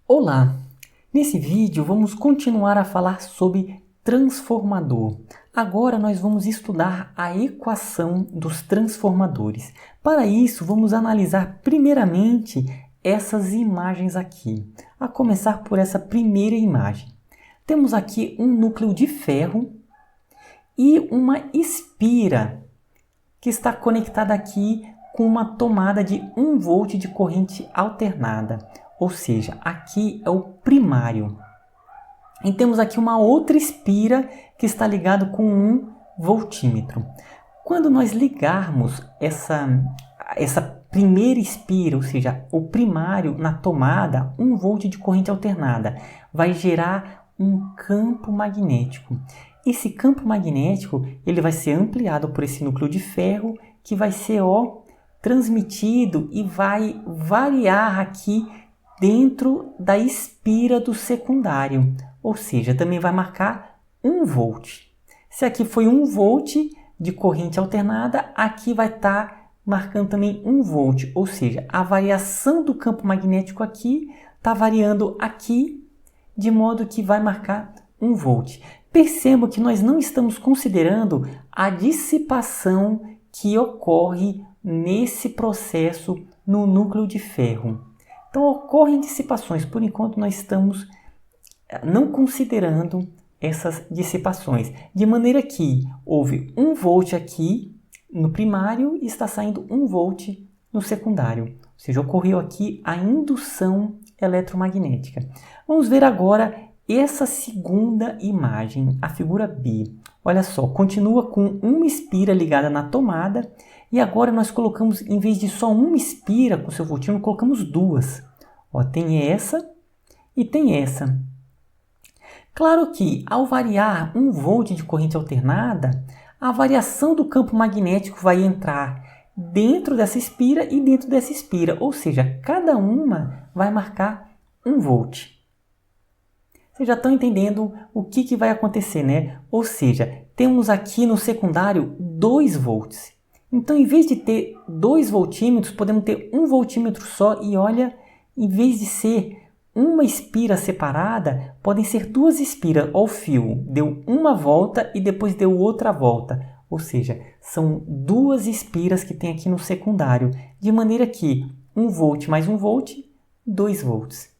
Olá! Nesse vídeo vamos continuar a falar sobre transformador. Agora nós vamos estudar a equação dos transformadores. Para isso vamos analisar primeiramente essas imagens aqui. A começar por essa primeira imagem. Temos aqui um núcleo de ferro e uma espira que está conectada aqui com uma tomada de 1 volt de corrente alternada. Ou seja, aqui é o primário. E temos aqui uma outra espira que está ligado com um voltímetro. Quando nós ligarmos essa primeira espira, ou seja, o primário na tomada, 1 volt de corrente alternada, vai gerar um campo magnético. Esse campo magnético ele vai ser ampliado por esse núcleo de ferro que vai ser transmitido e vai variar aqui dentro da espira do secundário, ou seja, também vai marcar 1 volt. Se aqui foi 1 volt de corrente alternada, aqui vai estar marcando também 1 volt, ou seja, a variação do campo magnético aqui está variando aqui, de modo que vai marcar 1 volt. Perceba que nós não estamos considerando a dissipação que ocorre nesse processo no núcleo de ferro. Então, ocorrem dissipações. Por enquanto, nós estamos não considerando essas dissipações. De maneira que houve 1 volt aqui no primário e está saindo 1 volt no secundário. Ou seja, ocorreu aqui a indução eletromagnética. Vamos ver agora essa segunda imagem, a figura B. Olha só, continua com uma espira ligada na tomada. E agora nós colocamos, em vez de só uma espira com seu voltímetro, colocamos duas. Tem essa e tem essa. Claro que ao variar 1 volt de corrente alternada, a variação do campo magnético vai entrar dentro dessa espira e dentro dessa espira. Ou seja, cada uma vai marcar 1 volt. Vocês já estão entendendo o que vai acontecer, né? Ou seja, temos aqui no secundário 2 volts. Então, em vez de ter 2 voltímetros, podemos ter 1 voltímetro só. E olha, em vez de ser uma espira separada, podem ser 2 espiras. Olha o fio, deu uma volta e depois deu outra volta. Ou seja, são 2 espiras que tem aqui no secundário. De maneira que 1 volt mais 1 volt, 2 volts.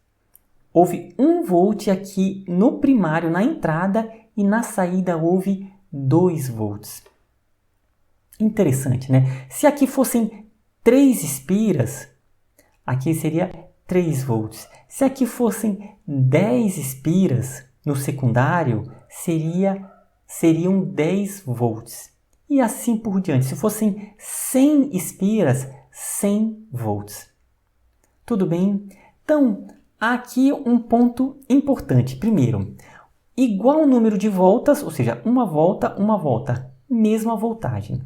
Houve 1 volt aqui no primário, na entrada, e na saída houve 2 volts. Interessante, né? Se aqui fossem 3 espiras, aqui seria 3 volts. Se aqui fossem 10 espiras no secundário, seriam 10 volts. E assim por diante. Se fossem 100 espiras, 100 volts. Tudo bem? Então, há aqui um ponto importante. Primeiro, igual número de voltas, ou seja, uma volta, mesma voltagem.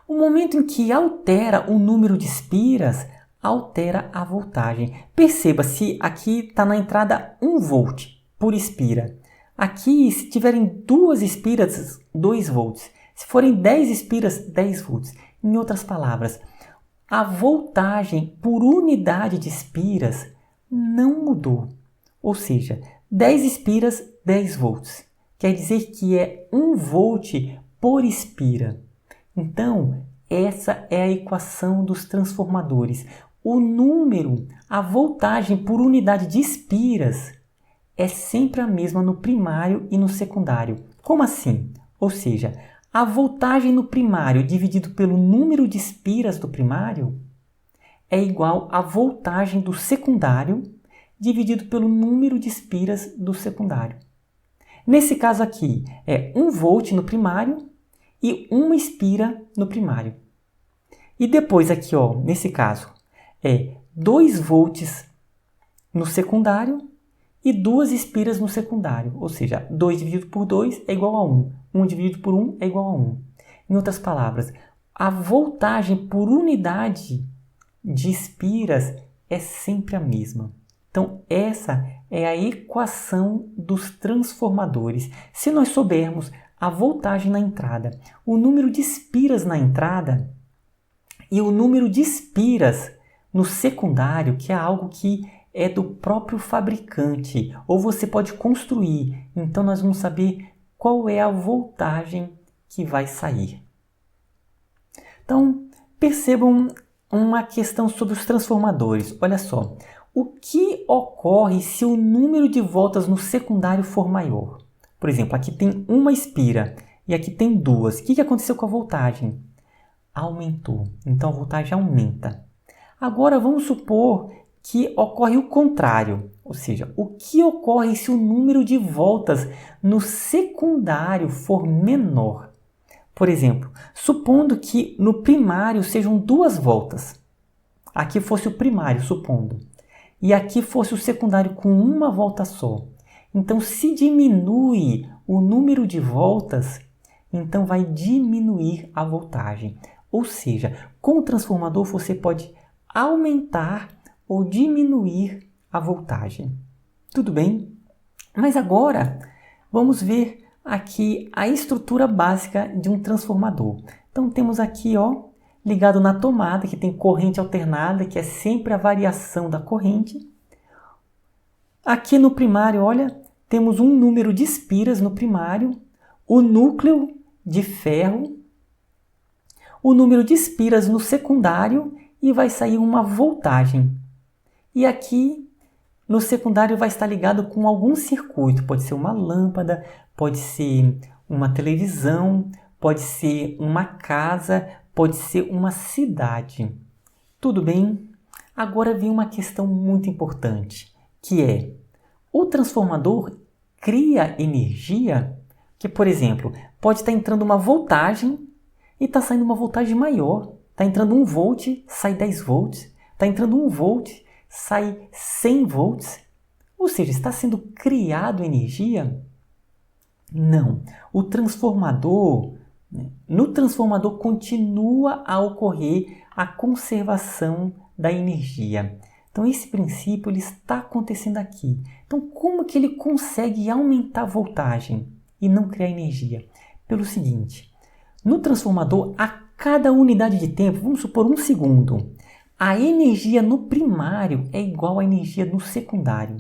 O momento em que altera o número de espiras, altera a voltagem. Perceba se aqui está na entrada 1 volt por espira. Aqui, se tiverem 2 espiras, 2 volts. Se forem 10 espiras, 10 volts. Em outras palavras, a voltagem por unidade de espiras não mudou. Ou seja, 10 espiras, 10 volts. Quer dizer que é 1 volt por espira. Então, essa é a equação dos transformadores. O número, a voltagem por unidade de espiras é sempre a mesma no primário e no secundário. Como assim? Ou seja, a voltagem no primário dividido pelo número de espiras do primário é igual à voltagem do secundário dividido pelo número de espiras do secundário. Nesse caso aqui, é 1 volt no primário e 1 espira no primário. E depois aqui, nesse caso, é 2 volts no secundário e 2 espiras no secundário. Ou seja, 2 dividido por 2 é igual a 1. 1 dividido por 1 é igual a 1. Em outras palavras, a voltagem por unidade de espiras é sempre a mesma. Então, essa é a equação dos transformadores. Se nós soubermos a voltagem na entrada, o número de espiras na entrada e o número de espiras no secundário, que é algo que é do próprio fabricante, ou você pode construir. Então nós vamos saber qual é a voltagem que vai sair. Então, percebam uma questão sobre os transformadores. Olha só, o que ocorre se o número de voltas no secundário for maior? Por exemplo, aqui tem uma espira e aqui tem duas. O que aconteceu com a voltagem? Aumentou. Então a voltagem aumenta. Agora vamos supor que ocorre o contrário. Ou seja, o que ocorre se o número de voltas no secundário for menor? Por exemplo, supondo que no primário sejam 2 voltas. Aqui fosse o primário, supondo. E aqui fosse o secundário com 1 volta só. Então, se diminui o número de voltas, então vai diminuir a voltagem. Ou seja, com o transformador você pode aumentar ou diminuir a voltagem. Tudo bem? Mas agora vamos ver aqui a estrutura básica de um transformador. Então temos aqui, ligado na tomada, que tem corrente alternada, que é sempre a variação da corrente. Aqui no primário, olha, temos um número de espiras no primário, o núcleo de ferro, o número de espiras no secundário e vai sair uma voltagem. E aqui no secundário vai estar ligado com algum circuito, pode ser uma lâmpada, pode ser uma televisão, pode ser uma casa, pode ser uma cidade. Tudo bem? Agora vem uma questão muito importante, que é: o transformador cria energia? Que, por exemplo, pode estar entrando uma voltagem e está saindo uma voltagem maior. Está entrando 1 volt, sai 10 volts. Está entrando 1 volt, sai 100 volts. Ou seja, está sendo criado energia? Não. No transformador continua a ocorrer a conservação da energia. Então esse princípio ele está acontecendo aqui. Então como que ele consegue aumentar a voltagem e não criar energia? Pelo seguinte, no transformador, a cada unidade de tempo, vamos supor 1 segundo, a energia no primário é igual à energia no secundário.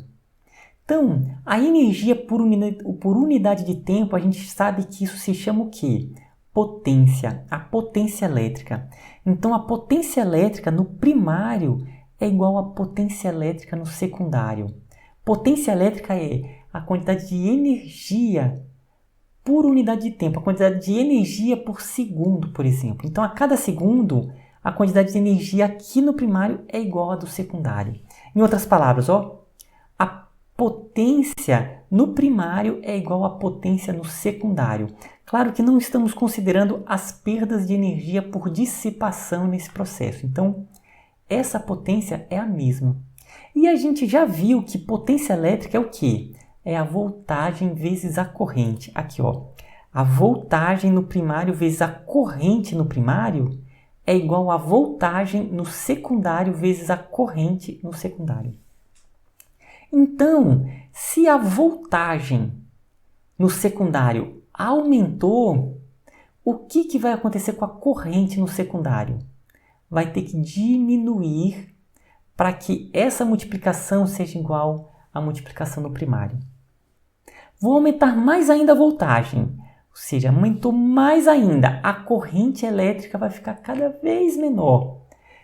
Então, a energia por unidade de tempo, a gente sabe que isso se chama o quê? Potência, a potência elétrica. Então, a potência elétrica no primário é igual à potência elétrica no secundário. Potência elétrica é a quantidade de energia por unidade de tempo, a quantidade de energia por segundo, por exemplo. Então, a cada segundo, a quantidade de energia aqui no primário é igual à do secundário. Em outras palavras, a potência no primário é igual à potência no secundário. Claro que não estamos considerando as perdas de energia por dissipação nesse processo. Então, essa potência é a mesma. E a gente já viu que potência elétrica é o quê? É a voltagem vezes a corrente. Aqui, a voltagem no primário vezes a corrente no primário é igual à voltagem no secundário vezes a corrente no secundário. Então, se a voltagem no secundário aumentou, o que vai acontecer com a corrente no secundário? Vai ter que diminuir para que essa multiplicação seja igual à multiplicação no primário. Vou aumentar mais ainda a voltagem, ou seja, aumentou mais ainda, a corrente elétrica vai ficar cada vez menor.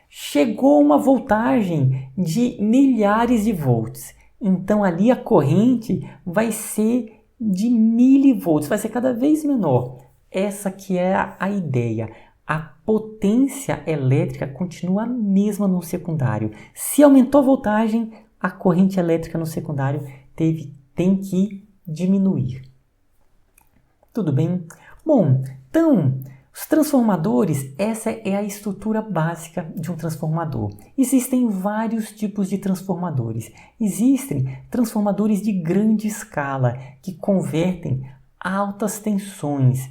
Chegou uma voltagem de milhares de volts, então ali a corrente vai ser de milivolts, vai ser cada vez menor. Essa que é a ideia. A potência elétrica continua a mesma no secundário. Se aumentou a voltagem, a corrente elétrica no secundário tem que diminuir. Tudo bem? Bom, então, os transformadores, essa é a estrutura básica de um transformador. Existem vários tipos de transformadores. Existem transformadores de grande escala, que convertem altas tensões,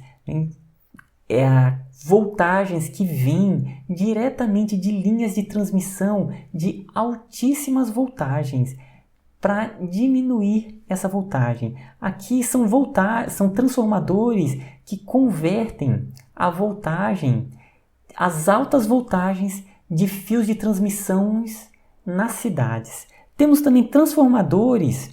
voltagens que vêm diretamente de linhas de transmissão de altíssimas voltagens, para diminuir essa voltagem. Aqui são transformadores que convertem a voltagem, as altas voltagens de fios de transmissões nas cidades. Temos também transformadores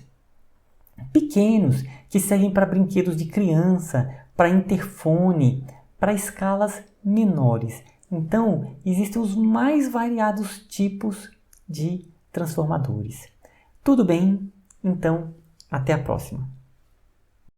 pequenos que servem para brinquedos de criança, para interfone, para escalas menores. Então, existem os mais variados tipos de transformadores. Tudo bem? Então, até a próxima.